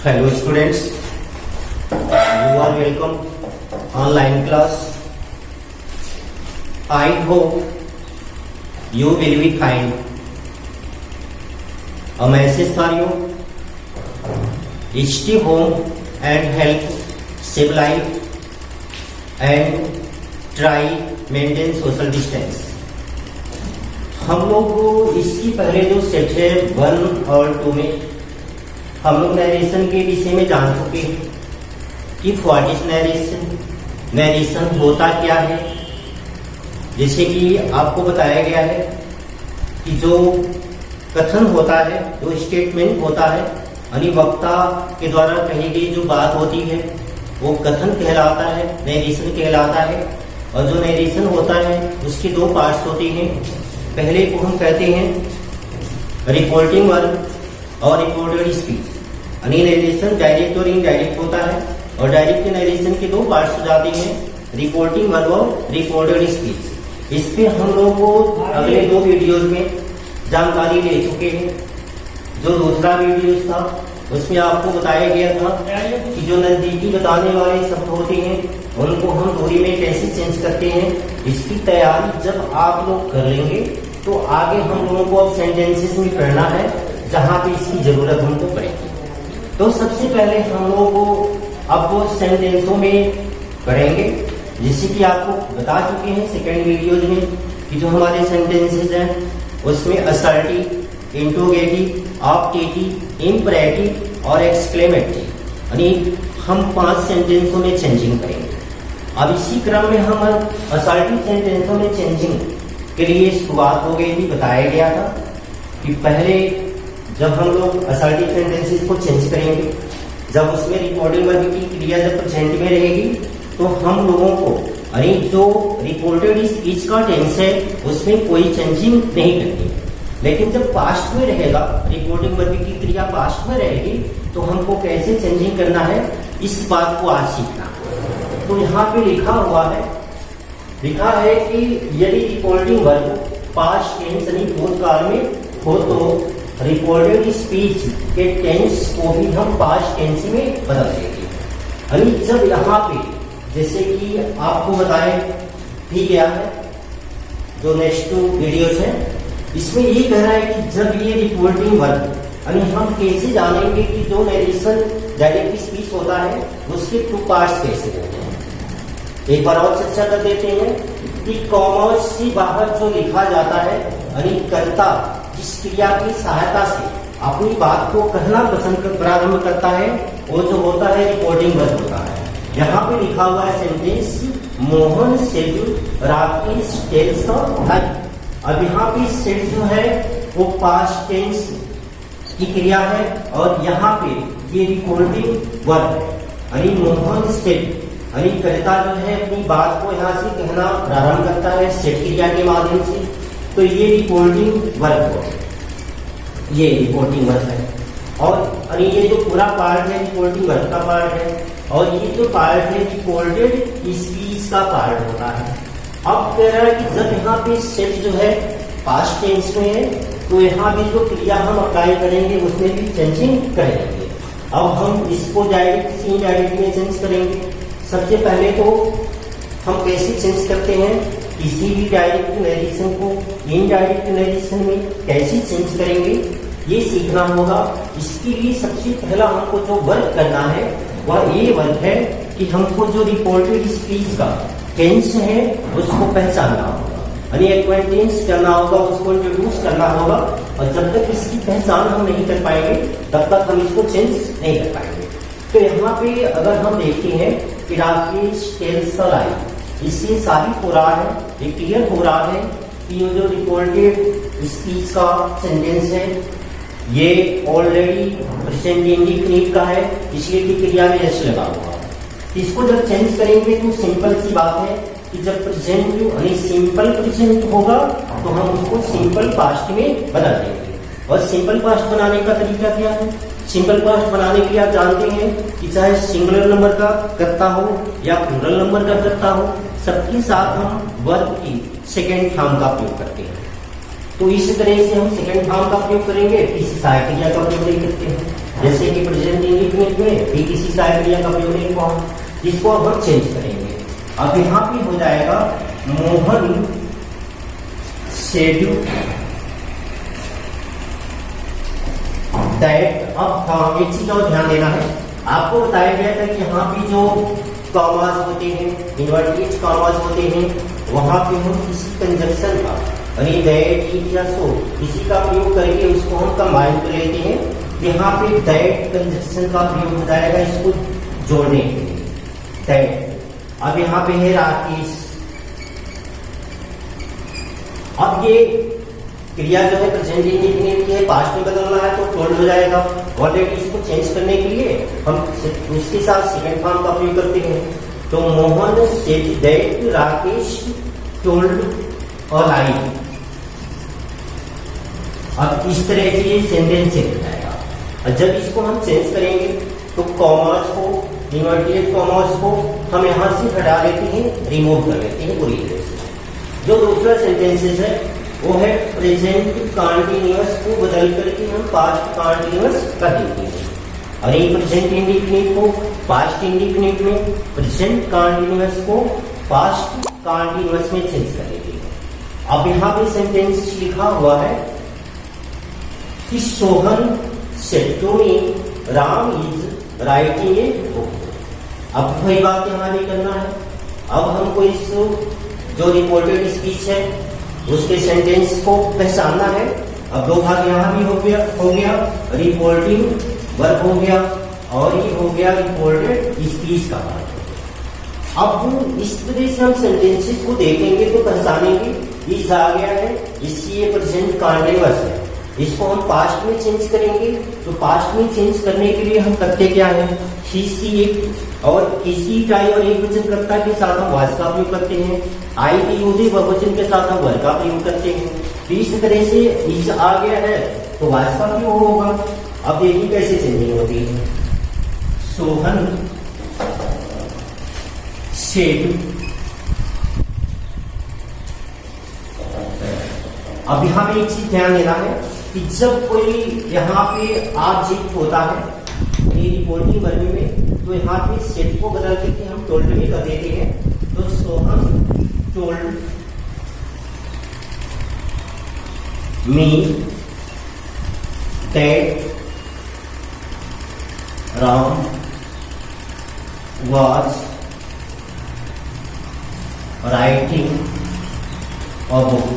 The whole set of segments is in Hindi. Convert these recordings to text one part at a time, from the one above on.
Hello students, you are welcome online class. I hope you will be fine. A message for you: stay home and help save life and try maintain social distance. हम लोग इसकी पहले जो सेट है 1 और 2 में हम लोग नरेशन के विषय में जान चुके हैं कि व्हाट इज नरेशन, नरेशन होता क्या है। जैसे कि आपको बताया गया है कि जो कथन होता है, जो स्टेटमेंट होता है, यानी वक्ता के द्वारा कही गई जो बात होती है वो कथन कहलाता है, नरेशन कहलाता है। और जो नरेशन होता है उसके 2 पार्ट्स होते हैं। पहले को हम कहते हैं रिपोर्टिंग वर्ब और रिपोर्टेड स्पीच। यानी नरेशन डायरेक्ट और इनडायरेक्ट होता है और डायरेक्ट नरेशन के 2 पार्ट्स हो जाते हैं, रिपोर्टिंग वर्ब और रिपोर्टेड स्पीच। इस पे हम लोग को अगले 2 वीडियोज में जानकारी ले चुके हैं। जो दूसरा वीडियो था उसमें आपको बताया गया था कि जो नजदीकी बताने वाले शब्द होते हैं उनको हम दूरी में कैसे चेंज करते हैं। इसकी तैयारी जब आप लोग कर लेंगे तो आगे हम लोगों को अब सेंटेंसेस में पढ़ना है जहां पे इसकी जरूरत हमको पड़ेगी। तो सबसे पहले हम लोगों को अब सेंटेंसों में पढ़ेंगे, जिससे कि आपको बता चुके हैं सेकेंड वीडियोज में कि जो हमारे सेंटेंसेस हैं उसमें असर्टिव, इंट्रोगेटिव, ऑप्टेटिव, इम्परेटिव और एक्सक्लेमेटरी, यानी हम 5 सेंटेंसों में चेंजिंग करेंगे। अब इसी क्रम में हम असर्टिव सेंटेंसों में चेंजिंग के लिए शुरुआत हो गई थी। बताया गया था कि पहले जब हम लोग असर्टिव सेंटेंसेस को चेंज करेंगे, जब उसमें रिपोर्टिंग वर्ब की क्रिया जब प्रेजेंट में रहेगी तो हम लोगों को यानी जो रिपोर्टेड स्पीच का टेंस है उसमें कोई चेंजिंग नहीं करनी। लेकिन जब पास्ट में रहेगा, रिपोर्टिंग वर्ब की क्रिया पास्ट में रहेगी, तो हमको कैसे चेंजिंग करना है इस बात को आज सीखना। तो यहाँ पे लिखा है कि यदि रिपोर्टिंग वर्ब पास्ट टेंस यानी भूतकाल में हो तो रिपोर्टेड स्पीच के टेंस को भी हम पास्ट टेंस में बदल देंगे। यानी जब यहाँ पे जैसे कि आपको बताया भी गया है जो नेक्स्ट 2 वीडियोस है, इसमें ये कह रहा है कि जब ये रिपोर्टिंग वर्ब यानी हम कैसे जानेंगे कि जो नरेशन डायरेक्ट स्पीच होता है उसके 2 पार्ट्स कैसे होते हैं। एक बार और चर्चा कर देते हैं कि कॉमर्स से बाहर जो लिखा जाता है यानी कर्ता जिस क्रिया की सहायता से अपनी बात को कहना प्रारंभ करता है वो जो होता है रिपोर्टिंग वर्ब होता है। यहाँ पे लिखा हुआ है sentence Mohan said Rakesh tells अब यहाँ पे सेड जो है वो पास्ट टेंस की क्रिया है और यहाँ पे ये रिपोर्टिंग वर्ब है। यानी मोहन सेड यानी कर्ता जो है अपनी बात को यहाँ से कहना प्रारंभ करता है सेड क्रिया के माध्यम से, तो ये रिपोर्टिंग वर्ब है, ये रिपोर्टिंग वर्ब है। और ये जो पूरा पार्ट है रिपोर्टिंग वर्ब का पार्ट है और ये जो पार्ट है रिपोर्टेड स्पीच का पार्ट होता है। अब कह रहा है कि जब यहाँ पे सेट जो है पास्ट टेंस में है तो यहाँ भी जो क्रिया हम अप्लाई करेंगे उसमें भी चेंजिंग करेंगे। अब हम इसको डायरेक्ट से इनडायरेक्ट में चेंज करेंगे। सबसे पहले तो हम कैसे चेंज करते हैं, किसी भी डायरेक्ट नरेशन को इनडायरेक्ट नरेशन में कैसे चेंज करेंगे ये सीखना होगा। इसके लिए सबसे पहला हमको जो वर्क करना है वह ये वर्क है कि हमको जो रिपोर्टेड स्पीच का टेंस है उसको पहचानना होगा, यानी एक्वेंटेंस करना होगा, उसको इंट्रोड्यूस करना होगा। और जब तक इसकी पहचान हम नहीं कर पाएंगे तब तक हम इसको चेंज नहीं कर पाएंगे। तो यहाँ पे अगर हम देखते हैं कि राकेश टेल्स अ लाई, इससे साबित हो रहा है, ये क्लियर हो रहा है कि ये जो रिपोर्टेड स्पीच का सेंटेंस है ये ऑलरेडी प्रेजेंट इंडिफिनिट का है, इसलिए कि क्रिया में एस लगा हुआ है। इसको जब चेंज करेंगे तो सिंपल सी बात है कि जब प्रेजेंट यानी सिंपल प्रेजेंट होगा तो हम उसको सिंपल पास्ट में बदल देंगे। और सिंपल पास्ट बनाने का तरीका क्या है, सिंपल पास्ट बनाने के लिए आप जानते हैं कि चाहे सिंगुलर नंबर का कर्ता हो या प्लूरल नंबर का कर्ता हो, सबके साथ हम वर्ब की सेकेंड फॉर्म का प्रयोग करते हैं। तो इस तरह से हम सेकंड फॉर्म का प्रयोग करेंगे, किसी सहायक क्रिया का प्रयोग नहीं करते हैं। जैसे कि प्रेजेंट इंडेफिनिट में भी किसी सहायक क्रिया का प्रयोग नहीं हुआ, जिसको अब हम चेंज करेंगे। अब यहाँ पे हो जाएगा मोहन सेड दैट। अब हाँ, एक चीज और ध्यान देना है, आपको बताया गया था कि यहाँ पे जो कॉमास होते हैं, इन्वर्टेड कॉमास होते हैं, वहां पे हम किसी कंजक्शन का, यानी दैट, इट या सो, किसी का प्रयोग करके उसको हम कंबाइन कर लेते हैं। यहाँ पे दैट कंजक्शन का प्रयोग हो जाएगा इसको जोड़ने के लिए, दैट। अब यहाँ पे है राकेश। अब ये क्रिया जो है प्रेजेंट इंडेफिनिट की है, पास्ट में बदलना है तो टोल्ड हो जाएगा। ऑलरेडी इसको चेंज करने के लिए हम उसके साथ सेकंड फॉर्म का प्रयोग करते हैं। तो Mohan said that Rakesh told और आई। अब इस तरह से ये सेंटेंस चेंज हो जाएगा। और जब इसको हम चेंज करेंगे तो कॉमर्स को, इन्वर्टेड कॉमर्स को हम यहां से हटा लेते हैं, रिमूव कर लेते हैं पूरी तरह से। जो दूसरा सेंटेंसेस है वो है प्रेजेंट कंटीन्यूअस को बदल करके हम पास्ट कंटीन्यूअस कर देते हैं। और ये प्रेजेंट इंडेफिनिट को पास्ट इंडेफिनिट में, प्रेजेंट कंटीन्यूअस को पास्ट कंटीन्यूअस में चेंज कर देते हैं। अब यहाँ पे सेंटेंस लिखा हुआ है कि Sohan said to me Ram is writing a book. अब वही बात यहाँ भी करना है। अब हमको इस जो रिपोर्टेड स्पीच है उसके सेंटेंस को पहचानना है। अब दो भाग यहाँ भी हो गया रिपोर्टिंग वर्ब हो गया, और ये हो गया रिपोर्टेड स्पीच का भाग। अब इस तरह से हम सेंटेंसेस को देखेंगे तो पहचानेंगे इस आ गया है, इसकी ये प्रेजेंट कंटीन्यूअस है, इसको हम पास्ट में चेंज करेंगे। तो पास्ट में चेंज करने के लिए हम करते क्या है, किसी एक और किसी टाई और एक वचन कर्ता के साथ हम वाज का प्रयोग करते हैं, आई की यूज बहुवचन के साथ हम वर का प्रयोग करते हैं। तो इस तरह से इस आ गया है तो वाज का प्रयोग होगा। अब देखिए कैसे चेंजिंग होती है। सोहन सेड। अब यहाँ पे एक चीज ध्यान देना है कि जब कोई यहाँ पे ऑब्जेक्ट होता है रिपोर्टिंग वर्ब में, तो यहाँ पे सेड को बदल करके हम टोल्ड में कर देते हैं। तो Sohan told me that Ram was writing a book।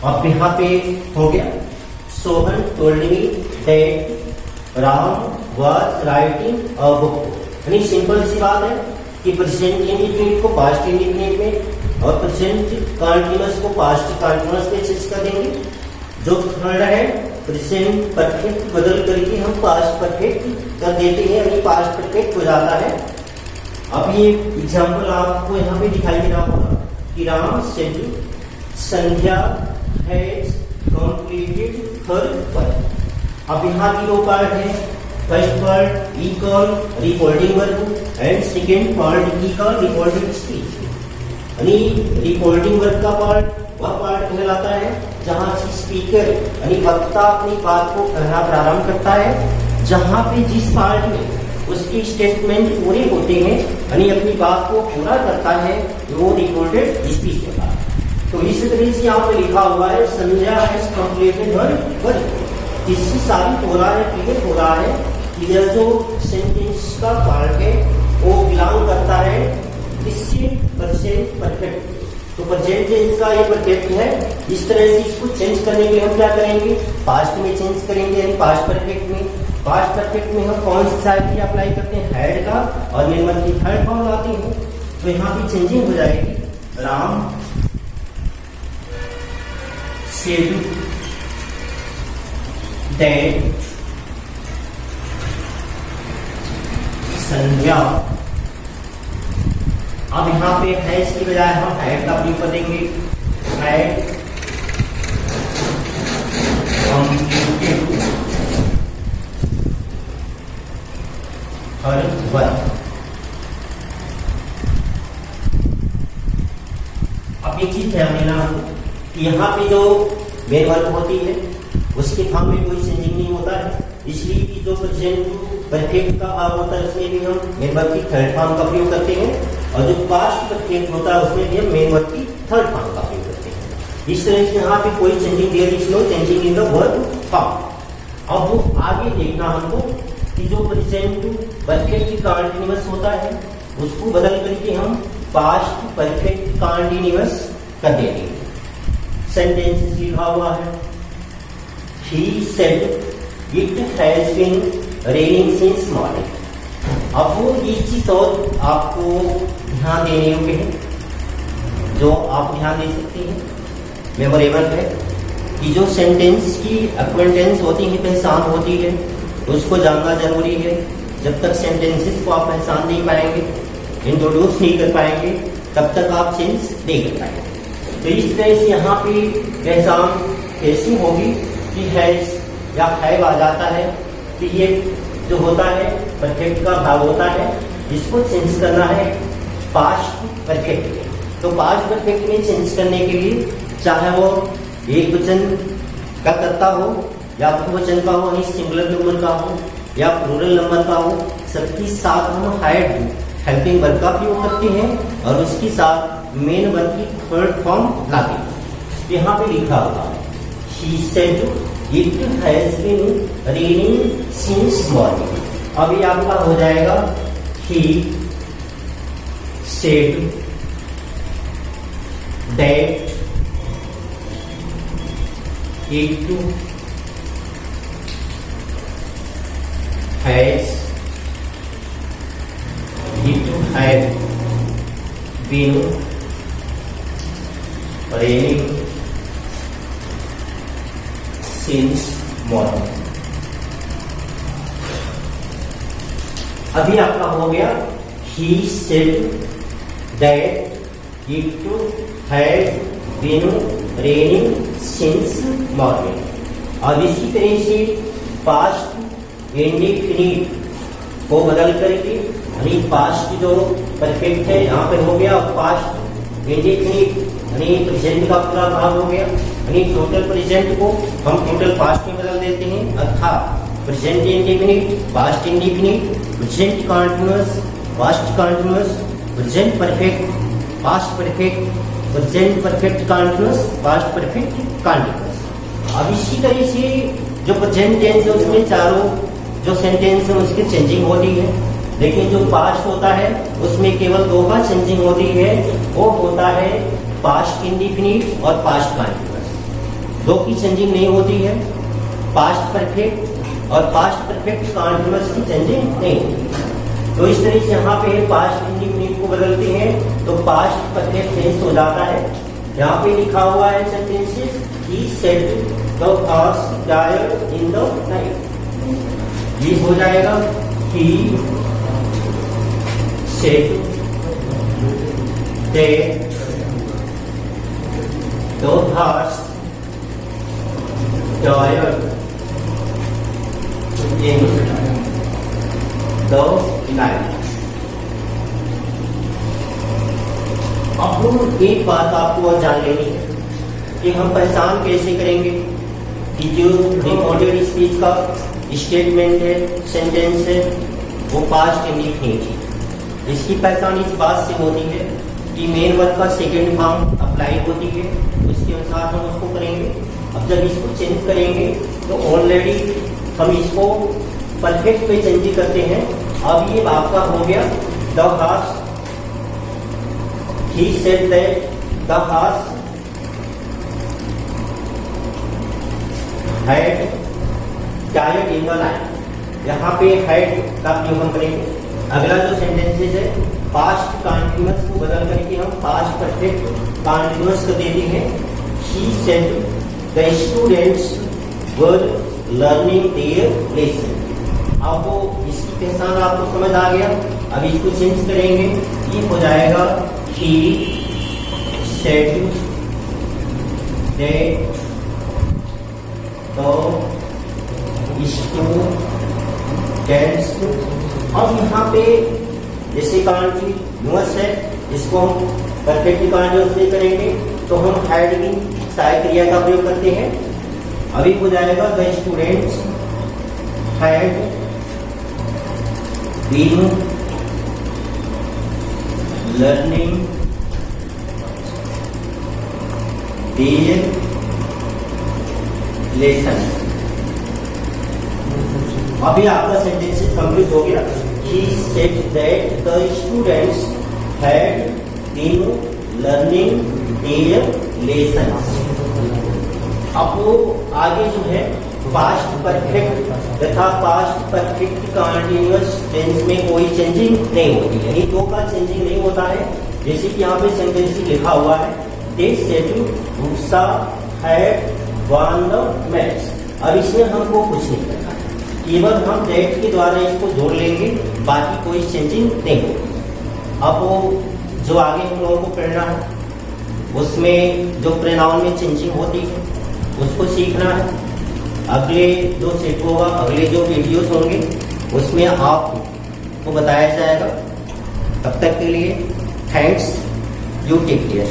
अब यहाँ पे हो गया Sohan told me that Ram was writing a book। यानी सिंपल सी बात है कि प्रेजेंट इंडेफिनिट को पास्ट इंडेफिनिट में और प्रेजेंट कंटीन्यूअस को पास्ट कंटीन्यूअस में चेंज कर देंगे। जो थर्ड है प्रेजेंट परफेक्ट बदल करके हम पास्ट परफेक्ट कर देते हैं, यानी पास्ट परफेक्ट हो जाता है। अब ये एग्जांपल आपको यहाँ पे दिखाई दे रहा होगा कि Ram said Sandhya has completed her work. अब यहाँ की दो पार्ट है, first part E call reporting verb and second part E call reporting speech. यानी रिपोर्टिंग वर्ब का पार्ट वह पार्ट कहलाता है जहां से स्पीकर यानी वक्ता अपनी बात को कहना प्रारंभ करता है, जहां पे जिस पार्ट में उसकी स्टेटमेंट पूरे होते हैं यानी अपनी बात को पूरा करता है, वो रिपोर्टेड स्पीच होता है। तो इस तरह से यहाँ पे लिखा हुआ है संध्या हैज कंप्लीटेड हर वर्क। इससे साबित हो रहा है, क्लियर हो रहा है कि यह जो सेंटेंस का पार्ट है वो बिलोंग करता है किससे, प्रेजेंट परफेक्ट। तो प्रेजेंट टेंस का ये परफेक्ट है। इस तरह से इसको चेंज करने के लिए हम क्या करेंगे, पास्ट में चेंज करेंगे, यानी पास्ट परफेक्ट में। पास्ट परफेक्ट में हम कौन सी साइड अप्लाई करते हैं, हैड का, और निर्मल की थर्ड फॉर्म लाते हैं। तो यहाँ पे चेंजिंग हो जाएगी, राम सेड दैट संध्या। अब यहाँ पे हैज की बजाय हम हैड का प्रयोग करेंगे, हैड कंप्लीटेड हर वर्क। अब एक चीज ध्यान देना, कि यहाँ पे जो मेन वर्ब होती है उसके फॉर्म में कोई चेंजिंग नहीं होता है, इसलिए कि जो प्रेजेंट परफेक्ट का भाव होता है उसमें भी हम मेन वर्ब की थर्ड फॉर्म का प्रयोग करते हैं, और जो पास्ट परफेक्ट होता है उसमें भी हम मेन वर्ब की थर्ड फॉर्म का प्रयोग करते हैं। इस तरह से यहाँ पे कोई changing there is no changing in the verb form. अब वो आगे देखना हमको कि जो प्रेजेंट परफेक्ट कंटीन्यूअस होता है उसको बदल करके हम पास्ट परफेक्ट कंटीन्यूअस कर देंगे। सेंटेंस लिखा हुआ है, he said it has been raining since morning। अब वो ये चीज और आपको ध्यान देने योग्य है, जो आप ध्यान दे सकते हैं, मेमोरेबल है कि जो सेंटेंस की एक्वेंटेंस होती है, पहचान होती है, उसको जानना जरूरी है। जब तक सेंटेंसेस को आप पहचान नहीं पाएंगे, इंट्रोड्यूस नहीं कर पाएंगे, तब तक आप चेंज नहीं कर पाएंगे। तो इस तरह से यहाँ पे पहचान कैसी होगी कि हैज या हैव आ जाता है कि ये जो होता है परफेक्ट का भाव होता है, इसको चेंज करना है पास्ट परफेक्ट में। तो पास्ट परफेक्ट में चेंज करने के लिए चाहे वो एक वचन का कर्ता हो या बहुवचन का हो, सिंगुलर नंबर का हो या प्लूरल नंबर का हो, सबके साथ हम हैड हेल्पिंग वर्ब का प्रयोग करते हैं और उसके साथ मेन वर्ब की थर्ड फॉर्म लाते हैं। यहाँ पे लिखा हुआ है he said it has been raining since morning। अभी आपका हो जाएगा he said that it has been raining since morning। अभी आपका हो गया he said that it had been raining since morning। अब इसी तरह से पास्ट इंडेफिनिट को बदल करके यानी पास्ट जो परफेक्ट है यहाँ पे हो गया पास्ट इंडेफिनिट यानी प्रेजेंट का पूरा भाग हो गया, यानी टोटल प्रेजेंट को हम टोटल पास्ट में बदल देते हैं, अर्थात present indefinite, past indefinite, present continuous, past continuous, present perfect, past perfect, present perfect continuous, past perfect continuous. अब इसी तरह से जो प्रेजेंट टेंस है उसमें चारों जो सेंटेंस है उसकी चेंजिंग होती है, लेकिन जो पास्ट होता है उसमें केवल दो का चेंजिंग होती है, वो होता है पास्ट इंडेफिनिट और पास्ट कंटीन्यूअस। दो की चेंजिंग नहीं होती है, पास्ट परफेक्ट और पास्ट परफेक्ट कंटीन्यूअस की चेंजिंग नहीं होती। तो इस तरह से यहाँ पे पास्ट इंडेफिनिट को बदलते हैं तो पास्ट परफेक्ट चेंज हो जाता है। यहाँ पे लिखा हुआ है sentences he said the horse died in the night। ये हो जाएगा he said that the horse died in the night। अब हम एक बात आपको और जान लेनी है कि हम पहचान कैसे करेंगे कि जो रिकॉर्डेड स्पीच का स्टेटमेंट है, सेंटेंस है, वो पास्ट इंडेफिनिट है। इसकी पहचान इस बात से होती है कि मेन वर्ब का सेकंड फॉर्म अप्लाई होती है, उसके अनुसार हम उसको करेंगे। अब जब इसको चेंज करेंगे तो ऑलरेडी हम इसको परफेक्ट पे चेंज करते हैं। अब ये आपका हो गया the horse, he said that the horse had died in the night। यहाँ पे had का प्रयोग हम करेंगे। अगला जो सेंटेंसेस है पास्ट कंटीन्यूअस को बदल करके हम पास्ट परफेक्ट कंटीन्यूअस कर देते हैं। he said the students were learning their lesson। अब वो इसकी पहचान आपको समझ आ गया। अब इसको चेंज करेंगे, ये हो जाएगा he said that the students। अब यहाँ पे जैसे कंटीन्यूअस है, इसको हम परफेक्ट कंटीन्यूअस में करेंगे तो हम हैड की सहायक क्रिया का प्रयोग करते हैं। अभी हो जाएगा the students had been learning their lesson. अभी आपका सेंटेंस कंप्लीट हो गया। He said that the students had been learning their lessons। अब वो आगे जो है पास्ट परफेक्ट तथा पास्ट परफेक्ट कंटीन्यूअस टेंस में कोई चेंजिंग नहीं होती, यानी दो का चेंजिंग नहीं होता है। जैसे कि यहाँ पे सेंटेंस लिखा हुआ है they said Usha had won the match। अब इसमें हमको कुछ नहीं करना है, केवल हम दैट के द्वारा इसको जोड़ लेंगे, बाकी कोई चेंजिंग नहीं होगी। अब वो जो आगे हम लोगों को पढ़ना है उसमें जो प्रोनाउन में चेंजिंग होती है उसको सीखना है। अगले जो सेट होगा, अगले जो वीडियोस होंगे उसमें आपको बताया जाएगा। तब तक के लिए थैंक्स, यू टेक केयर।